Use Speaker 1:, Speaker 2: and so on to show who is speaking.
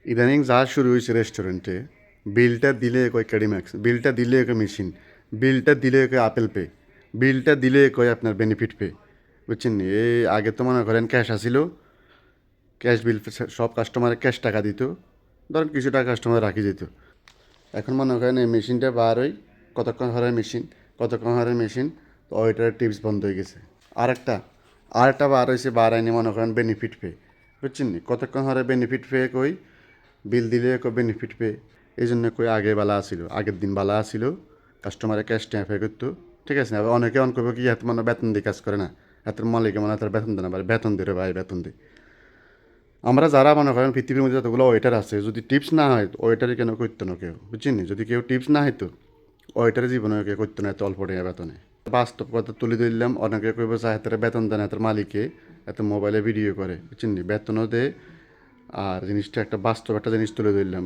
Speaker 1: ইদানিং যা শুরু হয়েছে রেস্টুরেন্টে, বিলটা দিলে কয় ক্যাডিম্যাক্স, বিলটা দিলে কয় মেশিন, বিলটা দিলে কয় আপেল পে, বিলটা দিলে কয় আপনার বেনিফিট পে। বুঝছেন নি? এই আগে তো মনে করেন ক্যাশ আসিল, ক্যাশ বিল সব কাস্টমারে ক্যাশ টাকা দিত, ধরেন কিছু টাকা কাস্টমার রাখি দিত। এখন মনে করেন এই মেশিনটা বার হয়, কতক্ষণ হারের মেশিন, কতক্ষণ হারের মেশিন, তো ওইটার টিপস বন্ধ হয়ে গেছে। আরেকটা আরেকটা বার হয়েছে, বার আইনি মনে করেন বেনিফিট পে। বুঝছেন নি? কতক্ষণ হারে বেনিফিট পে কই, বিল দিলে কই বেনিফিট পে। এই জন্য কই আগে বালা আসিল, আগের দিন বালা আসিল, কাস্টমারে ক্যাশ ট্যাঁ পে করতো। ঠিক আছে? আবার অনেকে অন করবো কি এত মানে বেতন দিয়ে কাজ করে না, এত মালিকে মানে তার বেতন দেয় না, বেতন দে রে ভাই, বেতন দে। আমরা যারা মনে করেন পৃথিবীর মধ্যে যতগুলো ওয়েটার আছে, যদি টিপস না হয় ওয়েটারে কেন করতো না কেউ, বুঝছেন নি? যদি কেউ টিপস না হইতো ওয়েটারে জীবনে কেউ করতো না এত অল্প টাকা বেতনে। বাস্তব কথা তুলে ধরলাম, অনেকে কইব যে হাতের বেতন দেন, হাতের মালিকে এত মোবাইলে ভিডিও করে, বুঝছেন নি? বেতনও দেয়। আর জিনিসটা একটা বাস্তব একটা জিনিস তুলে ধরলাম।